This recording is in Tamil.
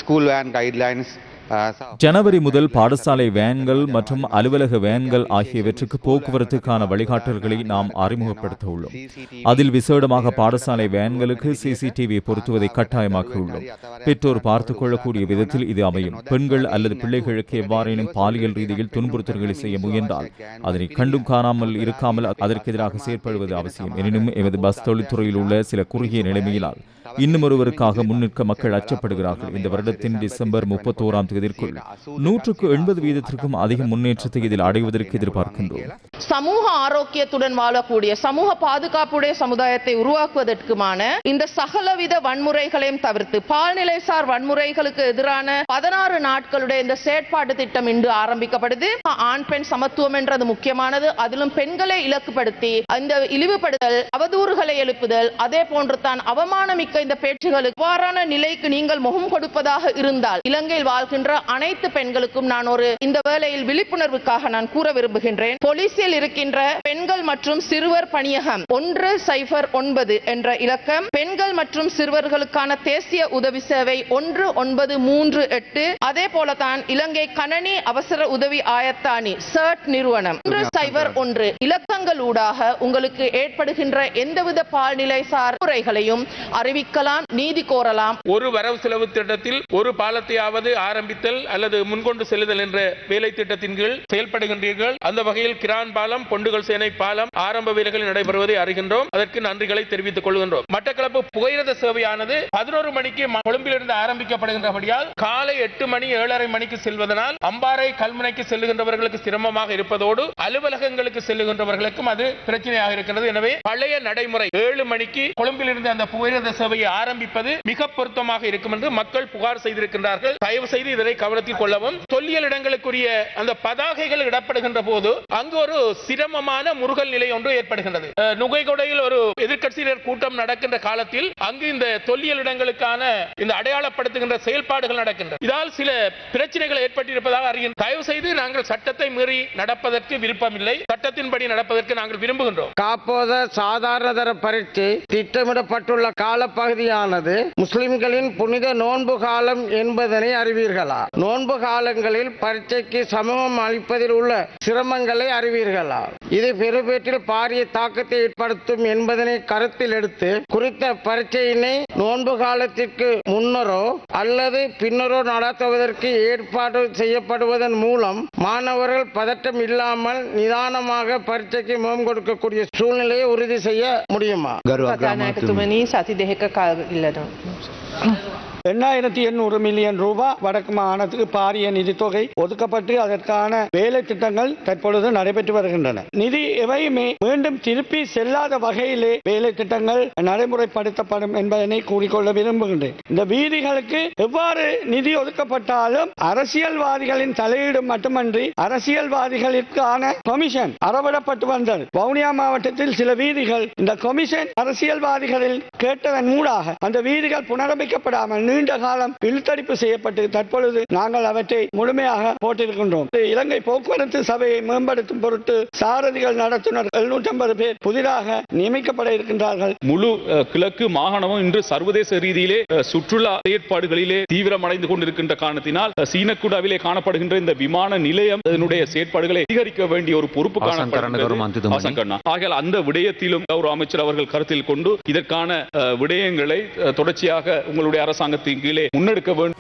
school van guidelines. ஜனவரி முதல் பாடசாலை வேன்கள் மற்றும் அலுவலக வேன்கள் ஆகியவற்றுக்கு போக்குவரத்துக்கான வழிகாட்டல்களை நாம் அறிமுகப்படுத்த உள்ளோம். அதில் விசேடமாக பாடசாலை வேன்களுக்கு சிசிடிவி பொருத்துவதை கட்டாயமாக்கியுள்ளோம். பெற்றோர் பார்த்துக் கொள்ளக்கூடிய விதத்தில் இது அமையும். பெண்கள் அல்லது பிள்ளைகளுக்கு எவ்வாறேனும் பாலியல் ரீதியில் துன்புறுத்தல்களை செய்ய முயன்றால் அதனை கண்டும் காணாமல் இருக்காமல் அதற்கு எதிராக செயற்படுவது அவசியம். எனினும் எமது பஸ் தொழில்துறையில் உள்ள சில குறுகிய நிலைமையினால் இன்னும் ஒருவருக்காக முன்னிற்க மக்கள் அச்சப்படுகிறார்கள். இந்த வருடத்தின் டிசம்பர் 31ஆம் தேதிக்குள் 180% அதிக முன்னேற்றத்தை இதில் அடைவதற்கு எதிர்பார்க்கின்றோம். சமூக ஆரோக்கியத்துடன் வாழக்கூடிய சமூக பாதுகாப்புடைய சமுதாயத்தை உருவாக்குவதற்குமான இந்த சகலவித வன்முறைகளையும் தவிர்த்து பால்நிலைசார் வன்முறைகளுக்கு எதிரான 16 நாட்களுடைய இந்த செயற்பாட்டு திட்டம் இன்று ஆரம்பிக்கப்படுது. ஆண் பெண் சமத்துவம் என்றது முக்கியமானது. அதிலும் பெண்களை இலக்குப்படுத்தி இந்த இழிவுபடுத்தல், அவதூறுகளை எழுப்புதல், அதே போன்று தான் அவமானமிக்க இந்த பேச்சுகளுக்கு இவ்வாறான நிலைக்கு நீங்கள் முகம் கொடுப்பதாக இருந்தால் இலங்கையில் வாழ்கின்ற அனைத்து பெண்களுக்கும் நான் இந்த வேளையில் விழிப்புணர்வுக்காக நான் கூற விரும்புகின்றேன். போலீசில் இருக்கின்ற பெண்கள் மற்றும் சிறுவர் பணியகம் 109 என்ற இலக்கம், பெண்கள் மற்றும் சிறுவர்களுக்கான தேசிய உதவி சேவை 1938, அதே போலதான் இலங்கை கணனி அவசர உதவி ஆயத்தானி சர்ட் நிறுவனம் 101 இலக்கங்கள் ஊடாக உங்களுக்கு ஏற்படுகின்ற எந்தவித பால்நிலை சார் முறைகளையும் அறிவிக்கலாம், நீதி கோரலாம். ஒரு வரவு செலவு திட்டத்தில் ஒரு பாலத்தையாவது ஆரம்பித்தல் அல்லது முன்கொண்டு செல்லுதல் என்ற வேலை திட்டத்தின் கீழ் செயல்படுகின்றீர்கள். அந்த வகையில் கிரான் பாலம், பொண்டுகள் சேனை பாலம் ஆரம்ப வேலைகள் நடைபெறுவதை அறிகின்றோம். அதற்கு நன்றிகளை தெரிவித்துக் கொள்கின்றோம். மட்டக்களப்பு புகையிரத சேவையானது 11 மணிக்கு கொழும்பிலிருந்து ஆரம்பிக்கப்படுகின்றபடியால் காலை 8 மணி 7:30 மணிக்கு செல்வதனால் அம்பாறை கல்முனைக்கு செல்லுகின்றவர்களுக்கு சிரமமாக இருப்பதோடு அலுவலகங்களுக்கு செல்லுகின்றவர்களுக்கும் அது பிரச்சனையாக இருக்கிறது. எனவே பழைய நடைமுறை 7 மணிக்கு கொழும்பிலிருந்து அந்த புகையிரத சேவையை ஆரம்பிப்பது மிக பொருத்தமாக இருக்கும் என்று மக்கள் புகார் செய்திருக்கின்றார்கள். தயவு செய்து இதனை கவனத்தில் கொள்ளவும். தொல்லியல் இடங்களுக்குரிய அந்த பதாகைகள் இடப்படுகின்ற போது அங்கு ஒரு சிரமமான முருகல் நிலை ஒன்று ஏற்படுகின்றது. நுகைகொடையில் ஒரு எதிர்க்கட்சியினர் கூட்டம் நடக்கின்ற காலத்தில் அங்கு இந்த தொல்லியல் இடங்களுக்கான இந்த அடையாளப்படுத்துகின்ற செயல்பாடுகள் நடக்கின்றன. இதால் சில பிரச்சனைகள் ஏற்பட்டிருப்பதாக அறிகின்றோம். தயவு செய்து நாங்கள் சட்டத்தை மீறி நடப்பதற்கு விருப்பமில்லை. சட்டத்தின்படி நடப்பதற்கு நாங்கள் விரும்புகின்றோம். காப்போத சாதாரணதர பரீட்சை திட்டமிடப்பட்டுள்ள காலப்பகுதியானது முஸ்லிம்களின் புனித நோன்பு காலம் என்பதனை அறிவீர்களா? நோன்பு காலங்களில் பரீட்சைக்கு சமூகம் அளிப்பதில் உள்ள சிரமங்களை அறிவீர்களா? இது பெருபேற்றில் பாரிய தாக்கத்தை ஏற்படுத்தும் என்பதனை கருத்தில் எடுத்து குறித்த பரீட்சையினை நோன்பு காலத்திற்கு முன்னரோ அல்லது பின்னரோ நடத்துவதற்கு ஏற்பாடு செய்யப்படுவதன் மூலம் மாணவர்கள் பதட்டம் இல்லாமல் நிதானமாக பரீட்சைக்கு முகம் கொடுக்கக்கூடிய சூழ்நிலையை உறுதி செய்ய முடியுமா? சதி தேக கால 8,800 மில்லியன் ரூபாய் வடக்கு மாகாணத்துக்கு பாரிய நிதித்தொகை ஒதுக்கப்பட்டு அதற்கான வேலை திட்டங்கள் தற்பொழுது நடைபெற்று வருகின்றன. நிதி எவையுமே மீண்டும் திருப்பி செல்லாத வகையிலே வேலை திட்டங்கள் நடைமுறைப்படுத்தப்படும் என்பதனை கூறிக்கொள்ள விரும்புகின்றேன். இந்த வீதிகளுக்கு எவ்வாறு நிதி ஒதுக்கப்பட்டாலும் அரசியல்வாதிகளின் தலையீடு மட்டுமன்றி அரசியல்வாதிகளுக்கான கமிஷன் அறவிடப்பட்டு வந்தது. வவுனியா மாவட்டத்தில் சில வீதிகள் இந்த கமிஷன் அரசியல்வாதிகளில் கேட்டதன் மூலமாக அந்த வீதிகள் புனரமைக்கப்படாமல் நீண்ட காலம் இழுத்தடிப்பு செய்யப்பட்டு தற்பொழுது நாங்கள் அவற்றை முழுமையாக போட்டிருக்கின்றோம். இலங்கை போக்குவரத்து சபையை மேம்படுத்தும் பொருட்டு சாரதிகள் நடத்துனர் 750 பேர் புதிதாக நியமிக்கப்பட இருக்கின்றார்கள். முழு கிழக்கு மாகாணமும் இன்று சர்வதேச ரீதியிலே சுற்றுலா செயற்பாடுகளிலே தீவிரமடைந்து கொண்டிருக்கின்ற காரணத்தினால் சீனக்குடாவிலே காணப்படுகின்ற இந்த விமான நிலையம் அதனுடைய செயற்பாடுகளை அதிகரிக்க வேண்டிய ஒரு பொறுப்பு காணப்படுகிறது. ஆகையால் அந்த விடயத்திலும் கௌரவ அமைச்சர் அவர்கள் கருத்தில் கொண்டு இதற்கான விடயங்களை தொடர்ச்சியாக உங்களுடைய அரசாங்கத்தின் கீழே முன்னெடுக்க வேண்டும்.